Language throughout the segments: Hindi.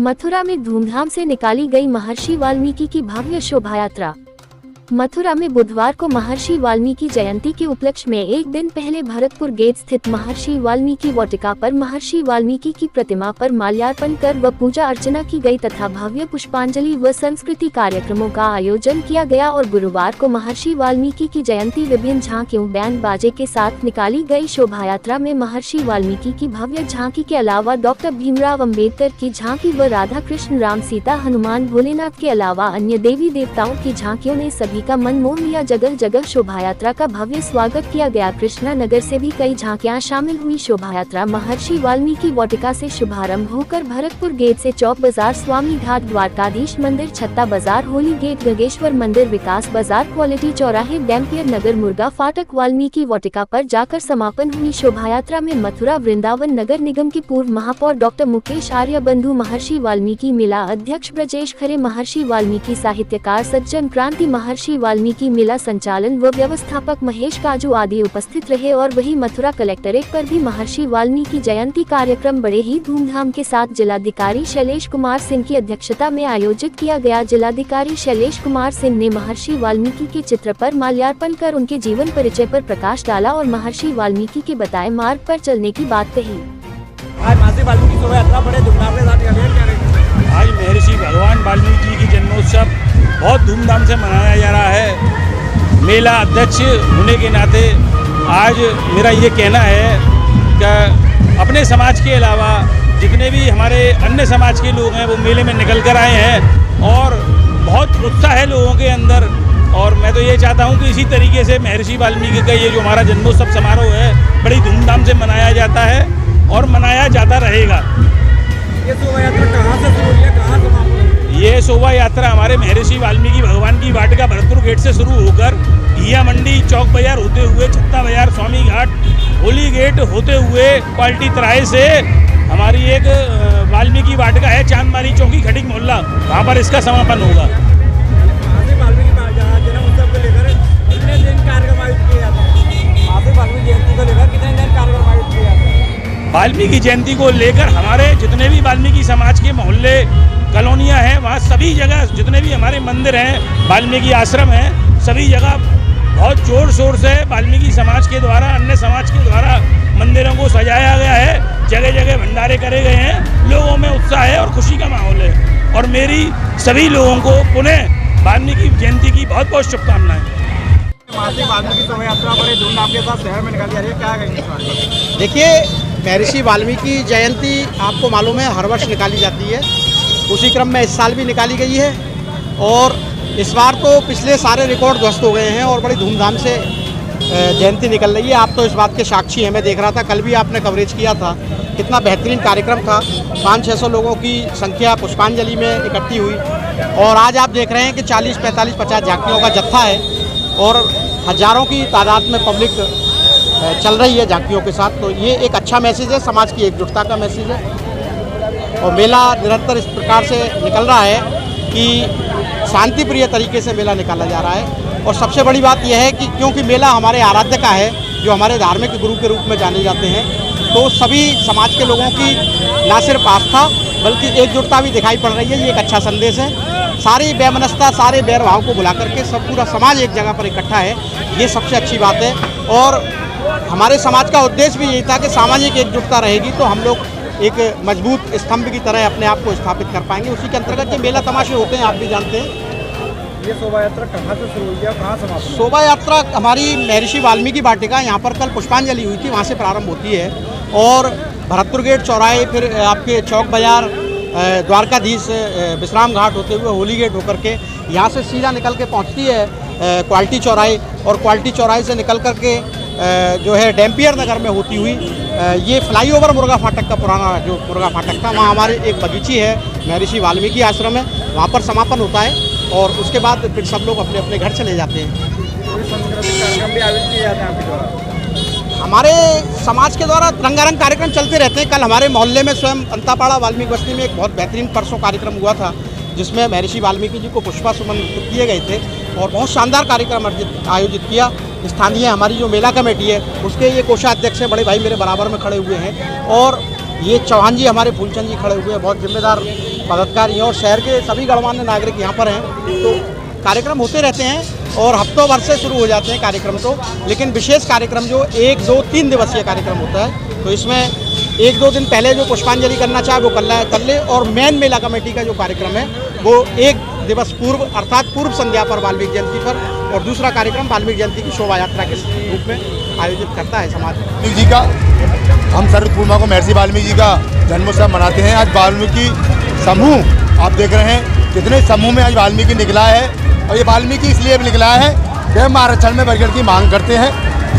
मथुरा में धूमधाम से निकाली गई महर्षि वाल्मीकि की भव्य शोभा यात्रा। मथुरा में बुधवार को महर्षि वाल्मीकि जयंती के उपलक्ष्य में एक दिन पहले भरतपुर गेट स्थित महर्षि वाल्मीकि वाटिका पर महर्षि वाल्मीकि की प्रतिमा पर माल्यार्पण कर व पूजा अर्चना की गई तथा भव्य पुष्पांजलि व संस्कृति कार्यक्रमों का आयोजन किया गया। और गुरुवार को महर्षि वाल्मीकि की जयंती विभिन्न झांकियों बैंड बाजे के साथ निकाली गई शोभा यात्रा में महर्षि वाल्मीकि की भव्य झांकी के अलावा डॉक्टर भीमराव अम्बेडकर की झांकी व राधा कृष्ण राम सीता हनुमान भोलेनाथ के अलावा अन्य देवी देवताओं की झांकियों ने सभी का मन मोह लिया। जगह जगह शोभा यात्रा का भव्य स्वागत किया गया। कृष्णा नगर से भी कई झांकियां शामिल हुई। शोभा यात्रा महर्षि वाल्मीकि वाटिका से शुभारंभ होकर भरतपुर गेट से चौक बाजार, स्वामी घाट, द्वारकाधीश मंदिर, छत्ता बाजार, होली गेट, गगेश्वर मंदिर, विकास बाजार, क्वालिटी चौराहे, डैम्पियर नगर, मुर्गा फाटक, वाल्मीकि वाटिका पर जाकर समापन हुई। शोभा यात्रा में मथुरा वृंदावन नगर निगम के पूर्व महापौर डॉक्टर मुकेश आर्य, बंधु महर्षि वाल्मीकि मेला अध्यक्ष ब्रजेश खरे, महर्षि वाल्मीकि साहित्यकार सज्जन क्रांति, महर्षि वाल्मीकि मेला संचालन व व्यवस्थापक महेश काजू आदि उपस्थित रहे। और वही मथुरा कलेक्ट्रेट पर भी महर्षि वाल्मीकि जयंती कार्यक्रम बड़े ही धूमधाम के साथ जिलाधिकारी शैलेश कुमार सिंह की अध्यक्षता में आयोजित किया गया। जिलाधिकारी शैलेश कुमार सिंह ने महर्षि वाल्मीकि के चित्र पर माल्यार्पण कर उनके जीवन परिचय पर प्रकाश डाला और महर्षि वाल्मीकि के बताए मार्ग पर चलने की बात कही। आज महर्षि भगवान वाल्मीकि की जन्मोत्सव बहुत धूमधाम से मनाया जा रहा है। मेला अध्यक्ष होने के नाते आज मेरा ये कहना है कि अपने समाज के अलावा जितने भी हमारे अन्य समाज के लोग हैं वो मेले में निकल कर आए हैं और बहुत उत्साह है लोगों के अंदर। और मैं तो ये चाहता हूँ कि इसी तरीके से महर्षि वाल्मीकि का ये जो हमारा जन्मोत्सव समारोह है बड़ी धूमधाम से मनाया जाता है और मनाया जाता रहेगा। ये शोभा यात्रा कहाँ से शुरू हुई है, कहाँ समाप्त हुई? ये शोभा यात्रा हमारे महर्षि वाल्मीकि भगवान की वाटिका भरतपुर गेट से शुरू होकर घिया मंडी, चौक बाजार होते हुए छत्ता बाजार, स्वामी घाट, होली गेट होते हुए क्वालिटी तराहे से हमारी एक वाल्मीकि वाटिका है, चांदमारी चौकी, खटिक मोहल्ला, वहाँ पर इसका समापन होगा। जन्मोत्सव को लेकर कितने दिन कार्यक्रम आयोजित किए जाते हैं? वाल्मीकि जयंती को लेकर कितने दिन कार्यक्रम आयोजित किए जाते हैं? वाल्मीकि जयंती को लेकर हमारे जितने भी वाल्मीकि समाज के मोहल्ले, कॉलोनियाँ हैं, वहाँ सभी जगह जितने भी हमारे मंदिर हैं, वाल्मीकि आश्रम हैं, सभी जगह बहुत जोर शोर से वाल्मीकि समाज के द्वारा, अन्य समाज के द्वारा मंदिरों को सजाया गया है। जगह जगह भंडारे करे गए हैं। लोगों में उत्साह है और खुशी का माहौल है। और मेरी सभी लोगों को पुनः वाल्मीकि जयंती की बहुत बहुत शुभकामनाएं। वाल्मीकि शोभा यात्रा बड़े धूमधाम के साथ शहर में निकाली जा रही है, क्या कहेंगे? देखिए, महर्षि वाल्मीकि जयंती आपको मालूम है हर वर्ष निकाली जाती है। उसी क्रम में इस साल भी निकाली गई है और इस बार तो पिछले सारे रिकॉर्ड ध्वस्त हो गए हैं और बड़ी धूमधाम से जयंती निकल रही है। आप तो इस बात के साक्षी हैं। मैं देख रहा था, कल भी आपने कवरेज किया था, कितना बेहतरीन कार्यक्रम था। 500-600 लोगों की संख्या पुष्पांजलि में इकट्ठी हुई और आज आप देख रहे हैं कि 40, 45, 50 झांकियों का जत्था है और हजारों की तादाद में पब्लिक चल रही है झांकियों के साथ। तो ये एक अच्छा मैसेज है, समाज की एकजुटता का मैसेज है। और मेला निरंतर इस प्रकार से निकल रहा है कि शांति प्रिय तरीके से मेला निकाला जा रहा है। और सबसे बड़ी बात यह है कि क्योंकि मेला हमारे आराध्य का है, जो हमारे धार्मिक गुरु के रूप में जाने जाते हैं, तो सभी समाज के लोगों की न सिर्फ आस्था बल्कि एकजुटता भी दिखाई पड़ रही है। ये एक अच्छा संदेश है। सारी बेमनस्ता, सारे बैरभाव को भुला करके सब पूरा समाज एक जगह पर इकट्ठा है, ये सबसे अच्छी बात है। और हमारे समाज का उद्देश्य भी यही था कि सामाजिक एकजुटता रहेगी तो हम लोग एक मजबूत स्तंभ की तरह अपने आप को स्थापित कर पाएंगे। उसी के अंतर्गत ये मेला तमाशे होते हैं, आप भी जानते हैं। ये शोभा यात्रा कहाँ से शुरू हुई है, कहाँ समाप्त? शोभा यात्रा हमारी महर्षि वाल्मीकि वाटिका, यहाँ पर कल पुष्पांजलि हुई थी, वहाँ से प्रारंभ होती है और भरतपुर गेट चौराहे, फिर आपके चौक बाजार, द्वारकाधीश, विश्राम घाट होते हुए होली गेट होकर के यहाँ से सीधा निकल के पहुँचती है क्वालिटी चौराहे और क्वालिटी चौराहे से निकल कर के जो है डैम्पियर नगर में होती हुई ये फ्लाईओवर मुर्गा फाटक का पुराना जो मुर्गा फाटक था, वहाँ हमारे एक बगीची है, महर्षि वाल्मीकि आश्रम है, वहाँ पर समापन होता है और उसके बाद फिर सब लोग अपने अपने घर चले जाते हैं। सांस्कृतिक कार्यक्रम भी आयोजित किए जाते हैं आपके द्वारा? हमारे समाज के द्वारा रंगारंग कार्यक्रम चलते रहते हैं। कल हमारे मोहल्ले में स्वयं अंतापाड़ा वाल्मीकि बस्ती में एक बहुत बेहतरीन परसों कार्यक्रम हुआ था जिसमें महर्षि वाल्मीकि जी को पुष्पा सुमन किए गए थे और बहुत शानदार कार्यक्रम आयोजित किया। स्थानीय हमारी जो मेला कमेटी है उसके ये कोषाध्यक्ष हैं, बड़े भाई मेरे बराबर में खड़े हुए हैं और ये चौहान जी हमारे फूलचंद जी खड़े हुए हैं, बहुत जिम्मेदार पदाधिकारी और शहर के सभी गणमान्य नागरिक यहाँ पर हैं। तो कार्यक्रम होते रहते हैं और हफ्तों भर से शुरू हो जाते हैं कार्यक्रम तो, लेकिन विशेष कार्यक्रम जो 1, 2, 3 दिवसीय कार्यक्रम होता है, तो इसमें 1-2 दिन पहले जो पुष्पांजलि करना चाहे वो कर ले, और मेन मेला कमेटी का जो कार्यक्रम है वो 1 दिवस पूर्व अर्थात पूर्व संध्या पर वाल्मीकि जयंती पर, और दूसरा कार्यक्रम वाल्मीकि जयंती की शोभा यात्रा के रूप में आयोजित करता है समाज। वाल्मीकि जी का हम शरद पूर्णिमा को महर्षि वाल्मीकि जी का जन्मोत्सव मनाते हैं। आज वाल्मीकि समूह आप देख रहे हैं कितने समूह में आज वाल्मीकि निकला है, और ये वाल्मीकि इसलिए भी निकला है कि हम आरक्षण में वर्गीकरण की मांग करते हैं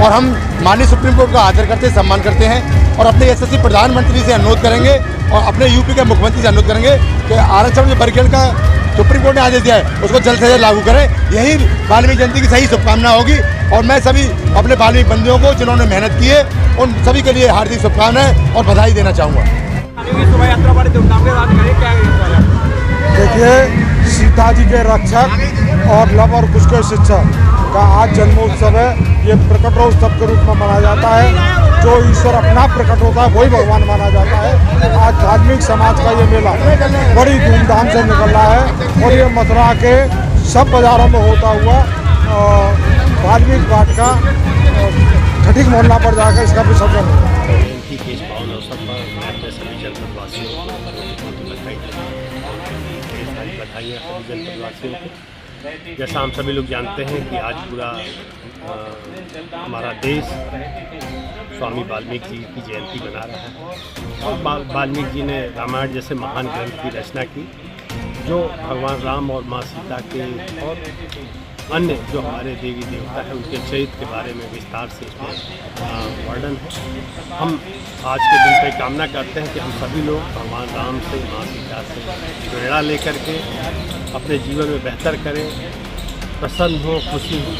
और हम माननीय सुप्रीम कोर्ट का आदर करते हैं, सम्मान करते हैं, और अपने यशस्वी प्रधानमंत्री से अनुरोध करेंगे और अपने यूपी के मुख्यमंत्री से अनुरोध करेंगे कि आरक्षण में वर्गीकरण का सुप्रीम कोर्ट ने आदेश दिया है उसको जल्द से जल्द लागू करें। यही वाल्मीकि जयंती की सही शुभकामना होगी, और मैं सभी अपने वाल्मीकि बंधुओं को जिन्होंने मेहनत की है उन सभी के लिए हार्दिक शुभकामनाएं और बधाई देना चाहूँगा। शोभा यात्रा बड़े धूमधाम के साथ करें, क्या है? देखिए, सीता जी के रक्षक और लव और कुश के शिक्षक का आज जन्मोत्सव है। ये प्रकटोत्सव के रूप में मनाया जाता है। जो ईश्वर अपना प्रकट होता है वही भगवान माना जाता है। आज धार्मिक समाज का ये मेला बड़ी धूमधाम से निकल रहा है, और ये मथुरा के सब बाजारों में होता हुआ वाल्मीकि घाट का खटीक मोहल्ला पर जाकर इसका विसर्जन होगा। जयंती के इस पावन अवसर पर मैं अपने सभी जनपदवासियों को बधाई देता हूँ। ढेर सारी बधाइयाँ सभी जनपदवासियों को। जैसा हम सभी लोग जानते हैं कि आज पूरा हमारा देश स्वामी वाल्मीकि जी की जयंती मना रहा है, और वाल्मीकि जी ने रामायण जैसे महान ग्रंथ की रचना की, जो भगवान राम और माँ सीता के और अन्य जो हमारे देवी देवता है उनके चरित्र के बारे में विस्तार से इसमें वर्णन है। हम आज के दिन पे कामना करते हैं कि हम सभी लोग भगवान राम से, माँ सीता से प्रेरणा लेकर के अपने जीवन में बेहतर करें, प्रसन्न हो, खुशी हो।